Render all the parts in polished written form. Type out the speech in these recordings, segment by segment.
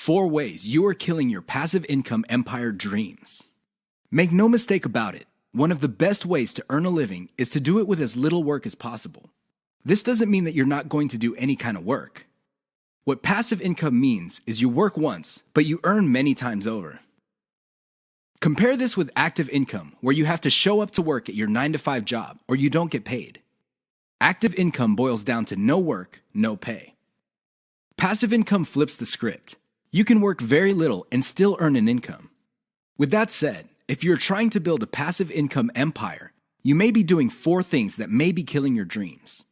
4 ways you are killing your passive income empire dreams. Make no mistake about it, one of the best ways to earn a living is to do it with as little work as possible. This doesn't mean that you're not going to do any kind of work. What passive income means is you work once, but you earn many times over. Compare this with active income, where you have to show up to work at your 9-to-5 job or you don't get paid. Active income boils down to no work, no pay. Passive income flips the script. You can work very little and still earn an income. With that said, if you're trying to build a passive income empire, you may be doing 4 things that may be killing your dreams.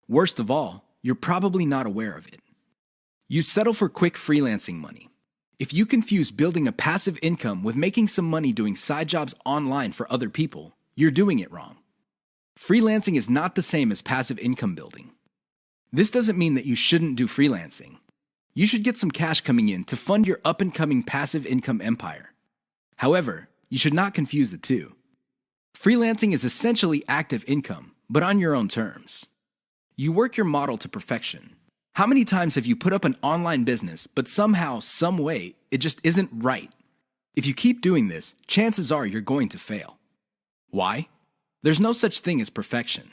Worst of all, you're probably not aware of it. You settle for quick freelancing money. If you confuse building a passive income with making some money doing side jobs online for other people, you're doing it wrong. Freelancing is not the same as passive income building. This doesn't mean that you shouldn't do freelancing. You should get some cash coming in to fund your up-and-coming passive income empire. However, you should not confuse the two. Freelancing is essentially active income, but on your own terms. You work your model to perfection. How many times have you put up an online business, but somehow, some way, it just isn't right? If you keep doing this, chances are you're going to fail. Why? There's no such thing as perfection.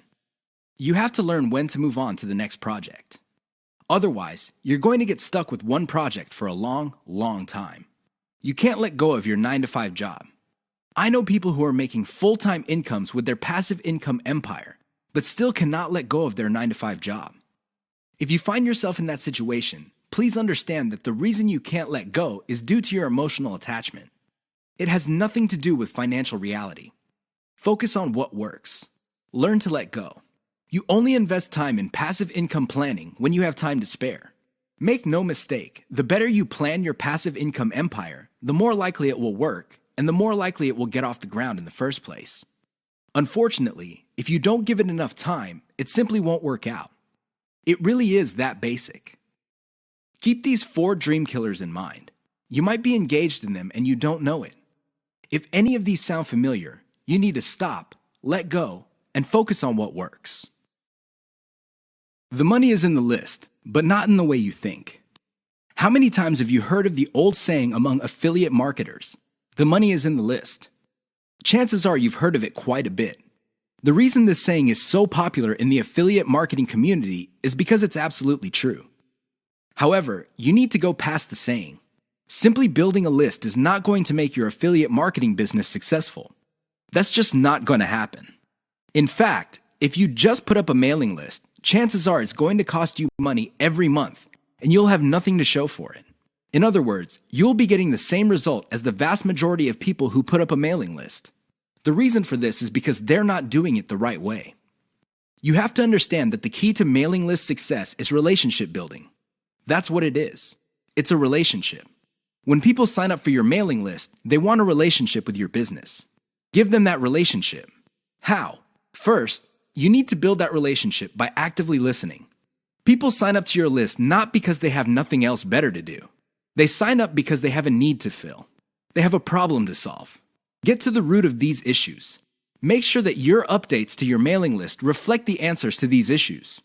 You have to learn when to move on to the next project. Otherwise, you're going to get stuck with one project for a long, long time. You can't let go of your 9-to-5 job. I know people who are making full-time incomes with their passive income empire, but still cannot let go of their 9-to-5 job. If you find yourself in that situation, please understand that the reason you can't let go is due to your emotional attachment. It has nothing to do with financial reality. Focus on what works. Learn to let go. You only invest time in passive income planning when you have time to spare. Make no mistake, the better you plan your passive income empire, the more likely it will work, and the more likely it will get off the ground in the first place. Unfortunately, if you don't give it enough time, it simply won't work out. It really is that basic. Keep these 4 dream killers in mind. You might be engaged in them and you don't know it. If any of these sound familiar, you need to stop, let go, and focus on what works. The money is in the list, but not in the way you think. How many times have you heard of the old saying among affiliate marketers, "The money is in the list"? Chances are you've heard of it quite a bit. The reason this saying is so popular in the affiliate marketing community is because it's absolutely true. However, you need to go past the saying. Simply building a list is not going to make your affiliate marketing business successful. That's just not going to happen. In fact, if you just put up a mailing list, chances are it's going to cost you money every month, and you'll have nothing to show for it. In other words, you'll be getting the same result as the vast majority of people who put up a mailing list. The reason for this is because they're not doing it the right way. You have to understand that the key to mailing list success is relationship building. That's what it is. It's a relationship. When people sign up for your mailing list, they want a relationship with your business. Give them that relationship. How? First, you need to build that relationship by actively listening. People sign up to your list not because they have nothing else better to do. They sign up because they have a need to fill. They have a problem to solve. Get to the root of these issues. Make sure that your updates to your mailing list reflect the answers to these issues.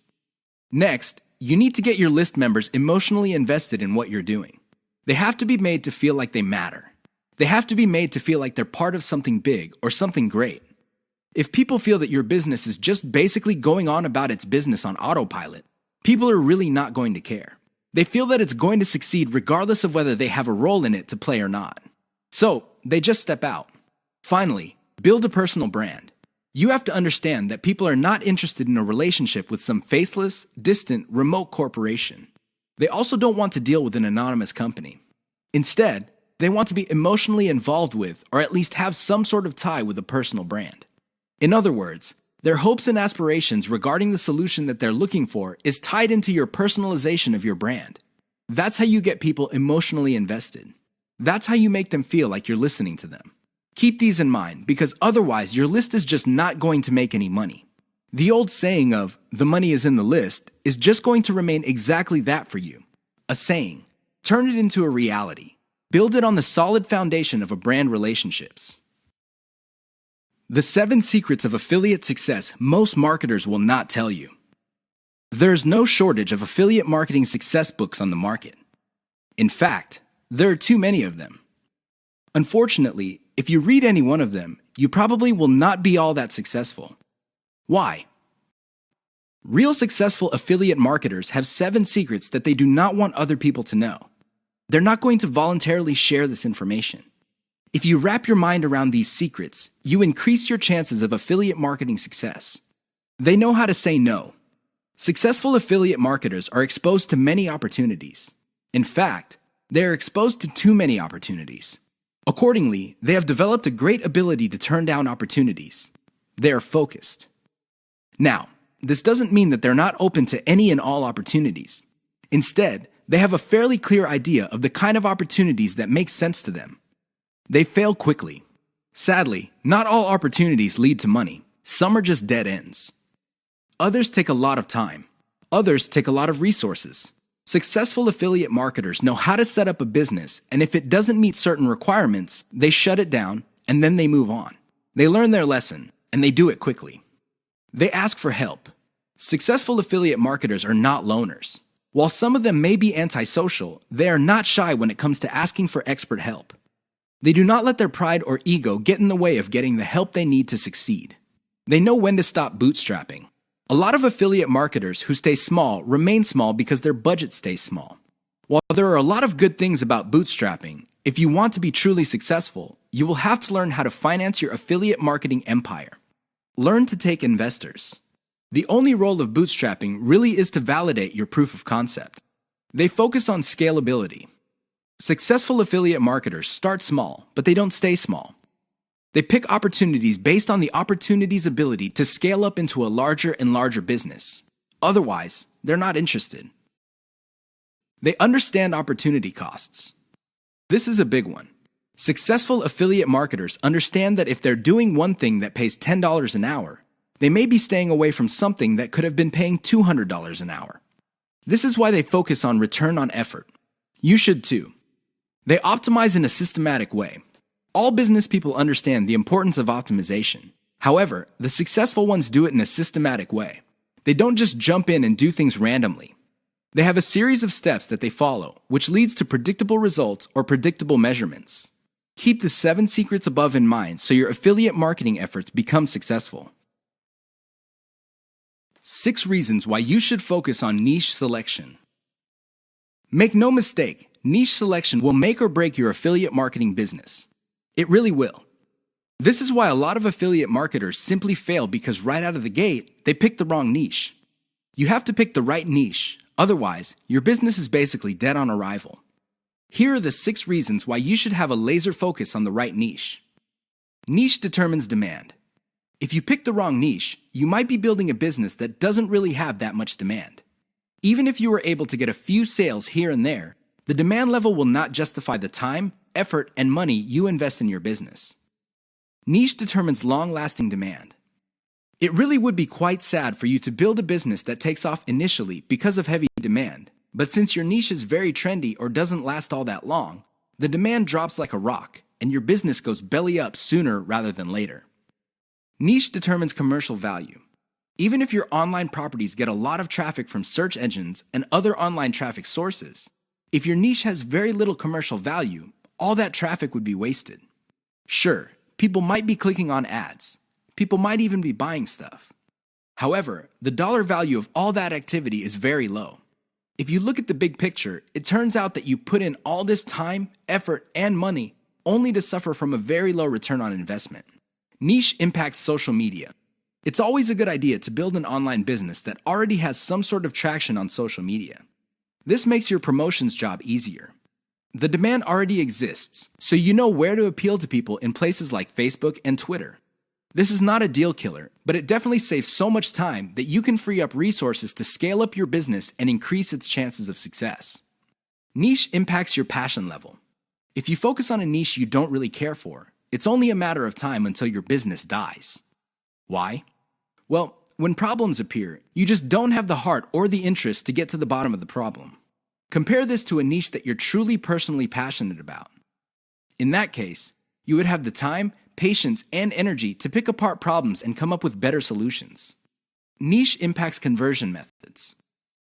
Next, you need to get your list members emotionally invested in what you're doing. They have to be made to feel like they matter. They have to be made to feel like they're part of something big or something great. If people feel that your business is just basically going on about its business on autopilot, people are really not going to care. They feel that it's going to succeed regardless of whether they have a role in it to play or not. So, they just step out. Finally, build a personal brand. You have to understand that people are not interested in a relationship with some faceless, distant, remote corporation. They also don't want to deal with an anonymous company. Instead, they want to be emotionally involved with, or at least have some sort of tie with a personal brand. In other words, their hopes and aspirations regarding the solution that they're looking for is tied into your personalization of your brand. That's how you get people emotionally invested. That's how you make them feel like you're listening to them. Keep these in mind, because otherwise your list is just not going to make any money. The old saying of, "the money is in the list," is just going to remain exactly that for you. A saying. Turn it into a reality. Build it on the solid foundation of a brand relationships. The 7 secrets of affiliate success most marketers will not tell you. There's no shortage of affiliate marketing success books on the market. In fact, There are too many of them. Unfortunately, if you read any one of them, you probably will not be all that successful. Why? Real successful affiliate marketers have 7 secrets that they do not want other people to know. They're not going to voluntarily share this information. If you wrap your mind around these secrets, you increase your chances of affiliate marketing success. They know how to say no. Successful affiliate marketers are exposed to many opportunities. In fact, they are exposed to too many opportunities. Accordingly, they have developed a great ability to turn down opportunities. They are focused. Now, this doesn't mean that they're not open to any and all opportunities. Instead, they have a fairly clear idea of the kind of opportunities that make sense to them. They fail quickly. Sadly, not all opportunities lead to money. Some are just dead ends. Others take a lot of time. Others take a lot of resources. Successful affiliate marketers know how to set up a business, and if it doesn't meet certain requirements, they shut it down, and then they move on. They learn their lesson, and they do it quickly. They ask for help. Successful affiliate marketers are not loners. While some of them may be antisocial, they are not shy when it comes to asking for expert help. They do not let their pride or ego get in the way of getting the help they need to succeed. They know when to stop bootstrapping. A lot of affiliate marketers who stay small remain small because their budget stays small. While there are a lot of good things about bootstrapping, if you want to be truly successful, you will have to learn how to finance your affiliate marketing empire. Learn to take investors. The only role of bootstrapping really is to validate your proof of concept. They focus on scalability. Successful affiliate marketers start small, but they don't stay small. They pick opportunities based on the opportunity's ability to scale up into a larger and larger business. Otherwise, they're not interested. They understand opportunity costs. This is a big one. Successful affiliate marketers understand that if they're doing one thing that pays $10 an hour, they may be staying away from something that could have been paying $200 an hour. This is why they focus on return on effort. You should too. They optimize in a systematic way. All business people understand the importance of optimization. However, the successful ones do it in a systematic way. They don't just jump in and do things randomly. They have a series of steps that they follow, which leads to predictable results or predictable measurements. Keep the 7 secrets above in mind so your affiliate marketing efforts become successful. 6 reasons why you should focus on niche selection. Make no mistake, niche selection will make or break your affiliate marketing business. It really will. This is why a lot of affiliate marketers simply fail because right out of the gate, they pick the wrong niche. You have to pick the right niche, otherwise, your business is basically dead on arrival. Here are the 6 reasons why you should have a laser focus on the right niche. Niche determines demand. If you pick the wrong niche, you might be building a business that doesn't really have that much demand. Even if you were able to get a few sales here and there, the demand level will not justify the time, effort, and money you invest in your business. Niche determines long-lasting demand. It really would be quite sad for you to build a business that takes off initially because of heavy demand, but since your niche is very trendy or doesn't last all that long, the demand drops like a rock, and your business goes belly up sooner rather than later. Niche determines commercial value. Even if your online properties get a lot of traffic from search engines and other online traffic sources, if your niche has very little commercial value, all that traffic would be wasted. Sure, people might be clicking on ads. People might even be buying stuff. However, the dollar value of all that activity is very low. If you look at the big picture, it turns out that you put in all this time, effort, and money only to suffer from a very low return on investment. Niche impacts social media. It's always a good idea to build an online business that already has some sort of traction on social media. This makes your promotions job easier. The demand already exists, so you know where to appeal to people in places like Facebook and Twitter. This is not a deal killer, but it definitely saves so much time that you can free up resources to scale up your business and increase its chances of success. Niche impacts your passion level. If you focus on a niche you don't really care for, it's only a matter of time until your business dies. Why? Well, when problems appear, you just don't have the heart or the interest to get to the bottom of the problem. Compare this to a niche that you're truly personally passionate about. In that case, you would have the time, patience, and energy to pick apart problems and come up with better solutions. Niche impacts conversion methods.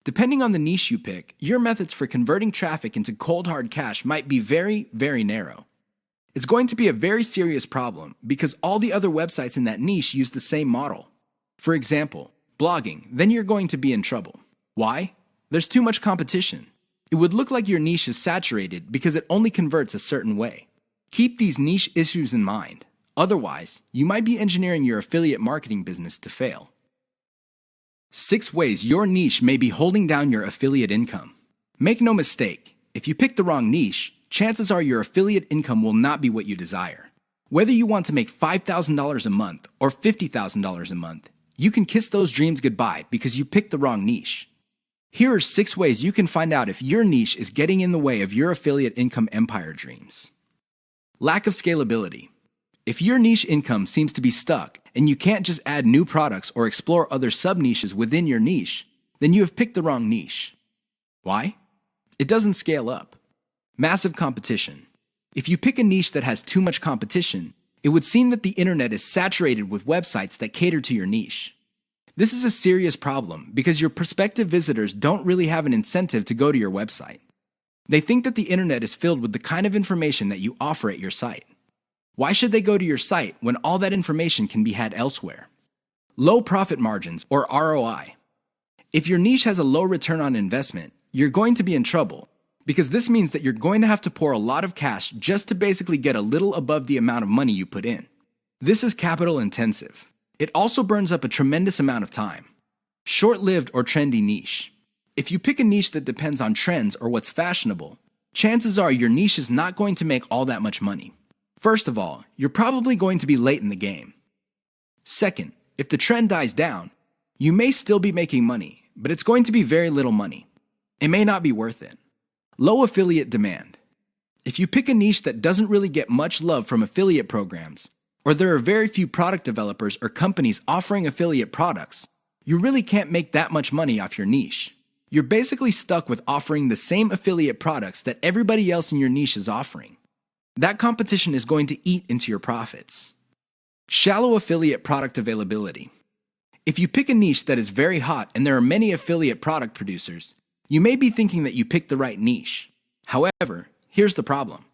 Depending on the niche you pick, your methods for converting traffic into cold hard cash might be very, very narrow. It's going to be a very serious problem because all the other websites in that niche use the same model. For example, blogging, then you're going to be in trouble. Why? There's too much competition. It would look like your niche is saturated because it only converts a certain way. Keep these niche issues in mind. Otherwise, you might be engineering your affiliate marketing business to fail. 6 ways your niche may be holding down your affiliate income. Make no mistake, if you pick the wrong niche, chances are your affiliate income will not be what you desire. Whether you want to make $5,000 a month or $50,000 a month, you can kiss those dreams goodbye because you picked the wrong niche. Here are 6 ways you can find out if your niche is getting in the way of your affiliate income empire dreams. Lack of scalability. If your niche income seems to be stuck and you can't just add new products or explore other sub-niches within your niche, then you have picked the wrong niche. Why? It doesn't scale up. Massive competition. If you pick a niche that has too much competition, it would seem that the internet is saturated with websites that cater to your niche. This is a serious problem because your prospective visitors don't really have an incentive to go to your website. They think that the internet is filled with the kind of information that you offer at your site. Why should they go to your site when all that information can be had elsewhere? Low profit margins, or ROI. If your niche has a low return on investment, you're going to be in trouble because this means that you're going to have to pour a lot of cash just to basically get a little above the amount of money you put in. This is capital intensive. It also burns up a tremendous amount of time. Short-lived or trendy niche. If you pick a niche that depends on trends or what's fashionable, chances are your niche is not going to make all that much money. First of all, you're probably going to be late in the game. Second, if the trend dies down, you may still be making money, but it's going to be very little money. It may not be worth it. Low affiliate demand. If you pick a niche that doesn't really get much love from affiliate programs, or there are very few product developers or companies offering affiliate products, you really can't make that much money off your niche. You're basically stuck with offering the same affiliate products that everybody else in your niche is offering. That competition is going to eat into your profits. Shallow affiliate product availability. If you pick a niche that is very hot and there are many affiliate product producers, you may be thinking that you picked the right niche. However, here's the problem.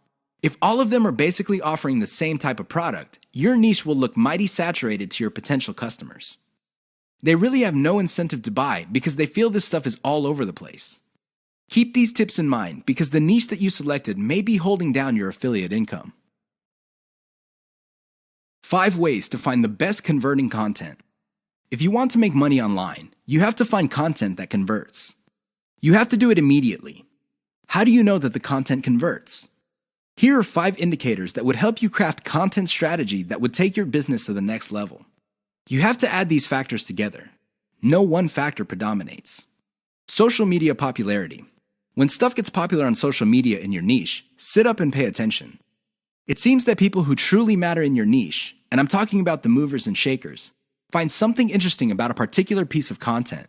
If all of them are basically offering the same type of product, your niche will look mighty saturated to your potential customers. They really have no incentive to buy because they feel this stuff is all over the place. Keep these tips in mind because the niche that you selected may be holding down your affiliate income. 5 ways to find the best converting content. If you want to make money online, you have to find content that converts. You have to do it immediately. How do you know that the content converts? Here are 5 indicators that would help you craft content strategy that would take your business to the next level. You have to add these factors together. No one factor predominates. Social media popularity. When stuff gets popular on social media in your niche, sit up and pay attention. It seems that people who truly matter in your niche, and I'm talking about the movers and shakers, find something interesting about a particular piece of content.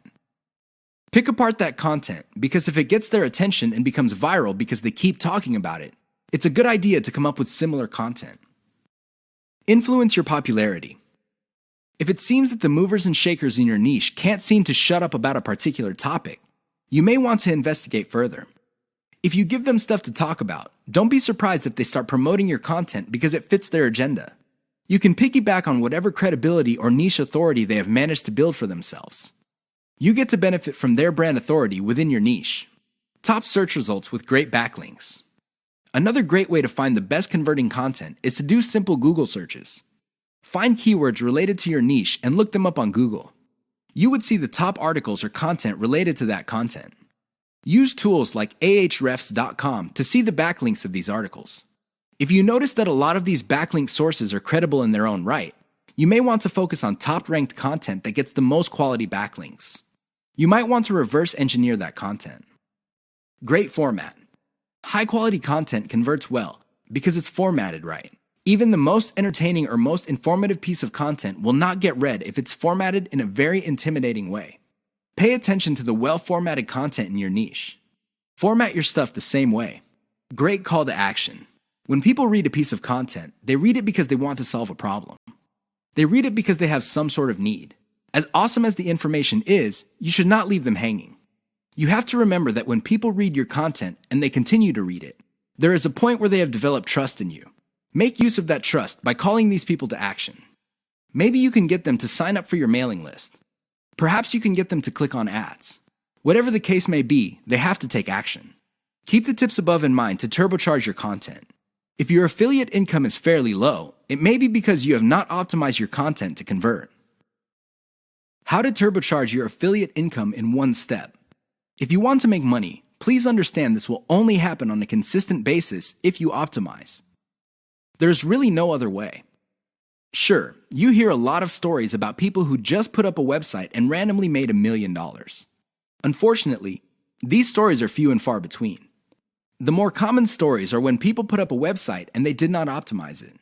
Pick apart that content because if it gets their attention and becomes viral because they keep talking about it, it's a good idea to come up with similar content. Influence your popularity. If it seems that the movers and shakers in your niche can't seem to shut up about a particular topic, you may want to investigate further. If you give them stuff to talk about, don't be surprised if they start promoting your content because it fits their agenda. You can piggyback on whatever credibility or niche authority they have managed to build for themselves. You get to benefit from their brand authority within your niche. Top search results with great backlinks. Another great way to find the best converting content is to do simple Google searches. Find keywords related to your niche and look them up on Google. You would see the top articles or content related to that content. Use tools like ahrefs.com to see the backlinks of these articles. If you notice that a lot of these backlink sources are credible in their own right, you may want to focus on top-ranked content that gets the most quality backlinks. You might want to reverse engineer that content. Great format. High-quality content converts well because it's formatted right. Even the most entertaining or most informative piece of content will not get read if it's formatted in a very intimidating way. Pay attention to the well-formatted content in your niche. Format your stuff the same way. Great call to action. When people read a piece of content, they read it because they want to solve a problem. They read it because they have some sort of need. As awesome as the information is, you should not leave them hanging. You have to remember that when people read your content and they continue to read it, there is a point where they have developed trust in you. Make use of that trust by calling these people to action. Maybe you can get them to sign up for your mailing list. Perhaps you can get them to click on ads. Whatever the case may be, they have to take action. Keep the tips above in mind to turbocharge your content. If your affiliate income is fairly low, it may be because you have not optimized your content to convert. How to turbocharge your affiliate income in one step. If you want to make money, please understand this will only happen on a consistent basis if you optimize. There's really no other way. Sure, you hear a lot of stories about people who just put up a website and randomly made $1 million. Unfortunately, these stories are few and far between. The more common stories are when people put up a website and they did not optimize it.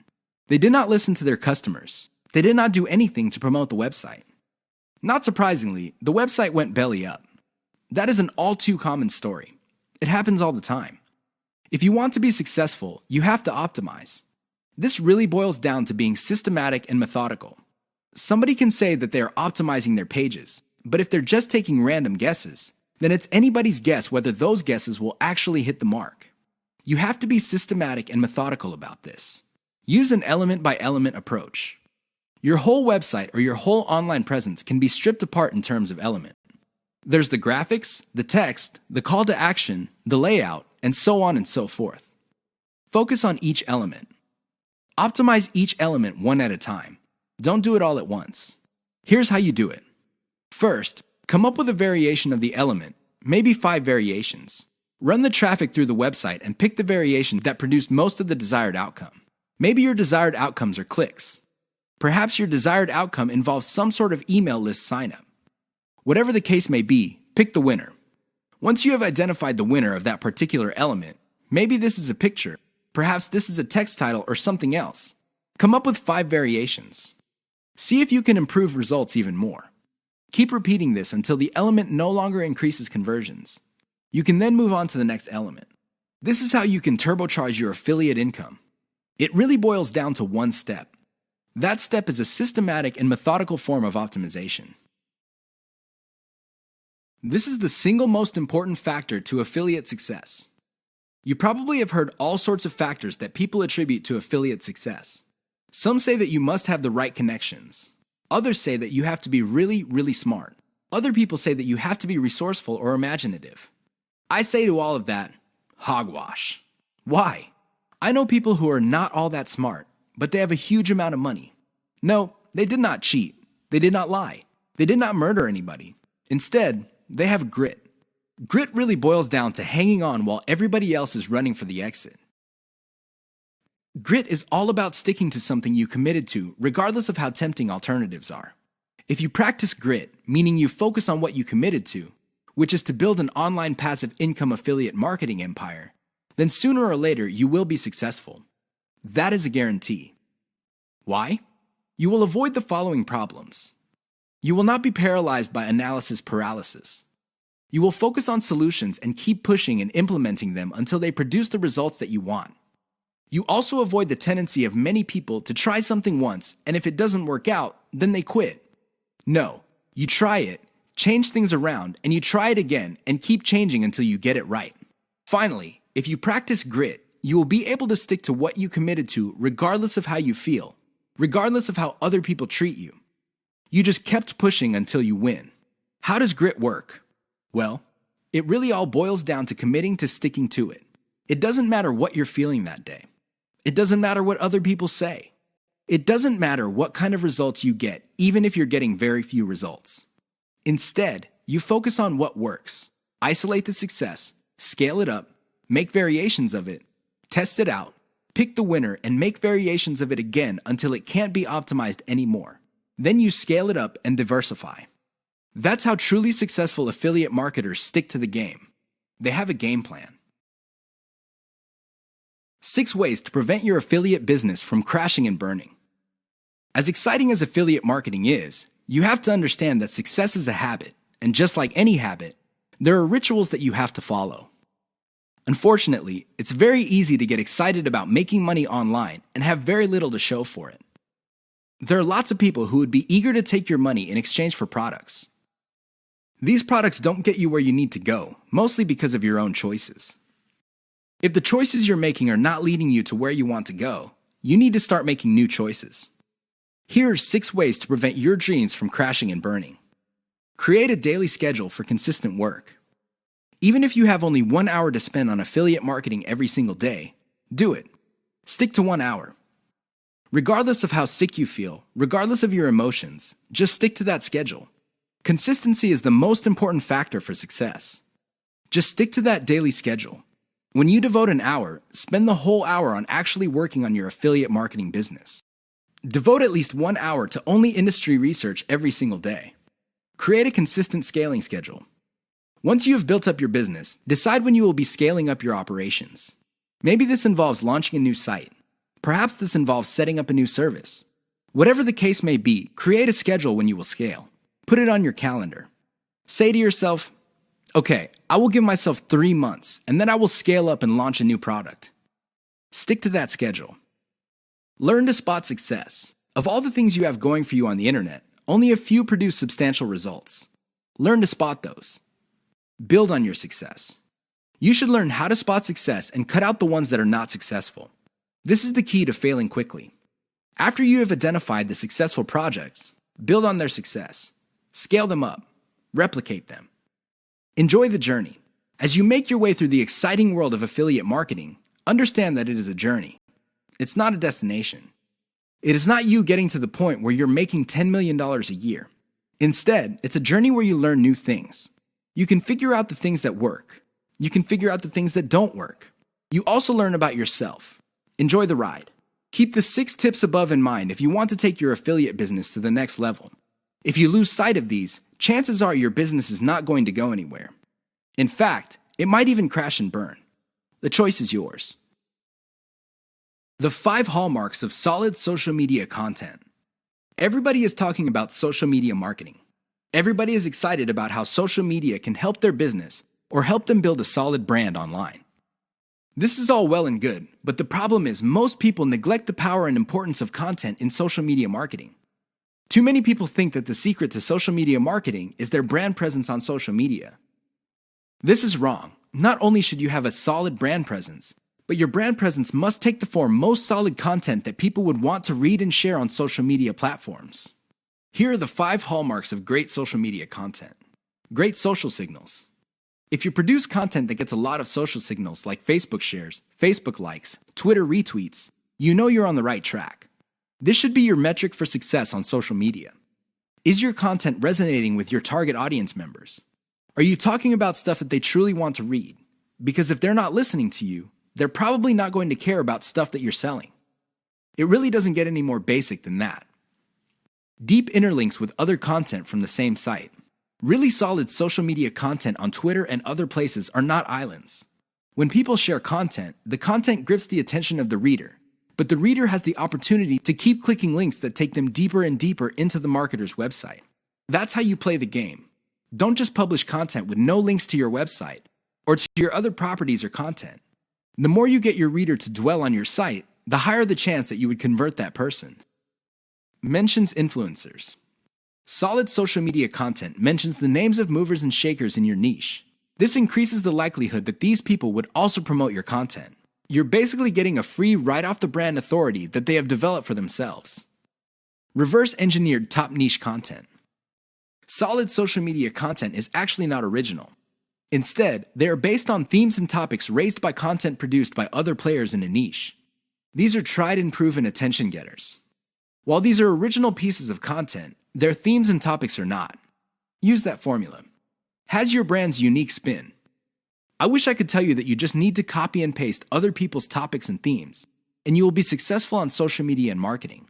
They did not listen to their customers. They did not do anything to promote the website. Not surprisingly, the website went belly up. That is an all too common story. It happens all the time. If you want to be successful, you have to optimize. This really boils down to being systematic and methodical. Somebody can say that they are optimizing their pages, but if they're just taking random guesses, then it's anybody's guess whether those guesses will actually hit the mark. You have to be systematic and methodical about this. Use an element-by-element approach. Your whole website or your whole online presence can be stripped apart in terms of element. There's the graphics, the text, the call to action, the layout, and so on and so forth. Focus on each element. Optimize each element one at a time. Don't do it all at once. Here's how you do it. First, come up with a variation of the element, maybe 5 variations. Run the traffic through the website and pick the variation that produced most of the desired outcome. Maybe your desired outcomes are clicks. Perhaps your desired outcome involves some sort of email list signup. Whatever the case may be, pick the winner. Once you have identified the winner of that particular element, maybe this is a picture, perhaps this is a text title or something else. Come up with 5 variations. See if you can improve results even more. Keep repeating this until the element no longer increases conversions. You can then move on to the next element. This is how you can turbocharge your affiliate income. It really boils down to one step. That step is a systematic and methodical form of optimization. This is the single most important factor to affiliate success. You probably have heard all sorts of factors that people attribute to affiliate success. Some say that you must have the right connections. Others say that you have to be really, really smart. Other people say that you have to be resourceful or imaginative. I say to all of that, hogwash. Why? I know people who are not all that smart, but they have a huge amount of money. No, they did not cheat. They did not lie. They did not murder anybody. Instead, they have grit. Grit really boils down to hanging on while everybody else is running for the exit. Grit is all about sticking to something you committed to, regardless of how tempting alternatives are. If you practice grit, meaning you focus on what you committed to, which is to build an online passive income affiliate marketing empire, then sooner or later you will be successful. That is a guarantee. Why? You will avoid the following problems. You will not be paralyzed by analysis paralysis. You will focus on solutions and keep pushing and implementing them until they produce the results that you want. You also avoid the tendency of many people to try something once, and if it doesn't work out, then they quit. No, you try it, change things around, and you try it again and keep changing until you get it right. Finally, if you practice grit, you will be able to stick to what you committed to regardless of how you feel, regardless of how other people treat you. You just kept pushing until you win. How does grit work? Well, it really all boils down to committing to sticking to it. It doesn't matter what you're feeling that day. It doesn't matter what other people say. It doesn't matter what kind of results you get, even if you're getting very few results. Instead, you focus on what works. Isolate the success, scale it up, make variations of it, test it out, pick the winner, and make variations of it again until it can't be optimized anymore. Then you scale it up and diversify. That's how truly successful affiliate marketers stick to the game. They have a game plan. 6 ways to prevent your affiliate business from crashing and burning. As exciting as affiliate marketing is, you have to understand that success is a habit, and just like any habit, there are rituals that you have to follow. Unfortunately, it's very easy to get excited about making money online and have very little to show for it. There are lots of people who would be eager to take your money in exchange for products. These products don't get you where you need to go, mostly because of your own choices. If the choices you're making are not leading you to where you want to go, you need to start making new choices. Here are 6 ways to prevent your dreams from crashing and burning. Create a daily schedule for consistent work. Even if you have only 1 hour to spend on affiliate marketing every single day, do it. Stick to 1 hour. Regardless of how sick you feel, regardless of your emotions, just stick to that schedule. Consistency is the most important factor for success. Just stick to that daily schedule. When you devote an hour, spend the whole hour on actually working on your affiliate marketing business. Devote at least 1 hour to only industry research every single day. Create a consistent scaling schedule. Once you have built up your business, decide when you will be scaling up your operations. Maybe this involves launching a new site. Perhaps this involves setting up a new service. Whatever the case may be, create a schedule when you will scale. Put it on your calendar. Say to yourself, okay, I will give myself 3 months, and then I will scale up and launch a new product. Stick to that schedule. Learn to spot success. Of all the things you have going for you on the internet, only a few produce substantial results. Learn to spot those. Build on your success. You should learn how to spot success and cut out the ones that are not successful. This is the key to failing quickly. After you have identified the successful projects, build on their success. Scale them up. Replicate them. Enjoy the journey. As you make your way through the exciting world of affiliate marketing, understand that it is a journey. It's not a destination. It is not you getting to the point where you're making $10 million a year. Instead, it's a journey where you learn new things. You can figure out the things that work. You can figure out the things that don't work. You also learn about yourself. Enjoy the ride. Keep the 6 tips above in mind if you want to take your affiliate business to the next level. If you lose sight of these, chances are your business is not going to go anywhere. In fact, it might even crash and burn. The choice is yours. The 5 hallmarks of solid social media content. Everybody is talking about social media marketing. Everybody is excited about how social media can help their business or help them build a solid brand online. This is all well and good, but the problem is most people neglect the power and importance of content in social media marketing. Too many people think that the secret to social media marketing is their brand presence on social media. This is wrong. Not only should you have a solid brand presence, but your brand presence must take the form most solid content that people would want to read and share on social media platforms. Here are the 5 hallmarks of great social media content. Great social signals. If you produce content that gets a lot of social signals like Facebook shares, Facebook likes, Twitter retweets, you know you're on the right track. This should be your metric for success on social media. Is your content resonating with your target audience members? Are you talking about stuff that they truly want to read? Because if they're not listening to you, they're probably not going to care about stuff that you're selling. It really doesn't get any more basic than that. Deep interlinks with other content from the same site. Really solid social media content on Twitter and other places are not islands. When people share content, the content grips the attention of the reader, but the reader has the opportunity to keep clicking links that take them deeper and deeper into the marketer's website. That's how you play the game. Don't just publish content with no links to your website or to your other properties or content. The more you get your reader to dwell on your site, the higher the chance that you would convert that person. Mentions influencers. Solid social media content mentions the names of movers and shakers in your niche. This increases the likelihood that these people would also promote your content. You're basically getting a free right-off-the-brand authority that they have developed for themselves. Reverse-engineered top niche content. Solid social media content is actually not original. Instead, they are based on themes and topics raised by content produced by other players in a niche. These are tried and proven attention getters. While these are original pieces of content, their themes and topics are not. Use that formula. Has your brand's unique spin. I wish I could tell you that you just need to copy and paste other people's topics and themes, and you will be successful on social media and marketing.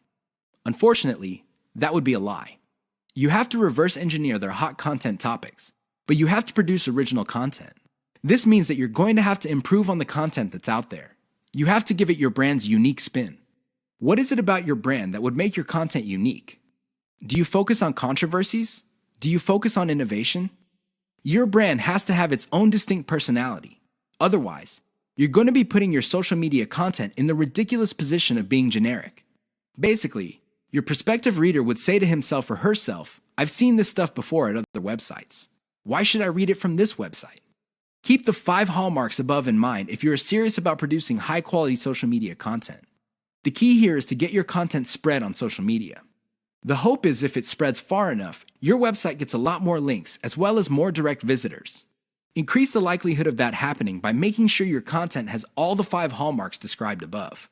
Unfortunately, that would be a lie. You have to reverse engineer their hot content topics, but you have to produce original content. This means that you're going to have to improve on the content that's out there. You have to give it your brand's unique spin. What is it about your brand that would make your content unique? Do you focus on controversies? Do you focus on innovation? Your brand has to have its own distinct personality. Otherwise, you're going to be putting your social media content in the ridiculous position of being generic. Basically, your prospective reader would say to himself or herself, I've seen this stuff before at other websites. Why should I read it from this website? Keep the 5 hallmarks above in mind if you're serious about producing high-quality social media content. The key here is to get your content spread on social media. The hope is if it spreads far enough, your website gets a lot more links as well as more direct visitors. Increase the likelihood of that happening by making sure your content has all the 5 hallmarks described above.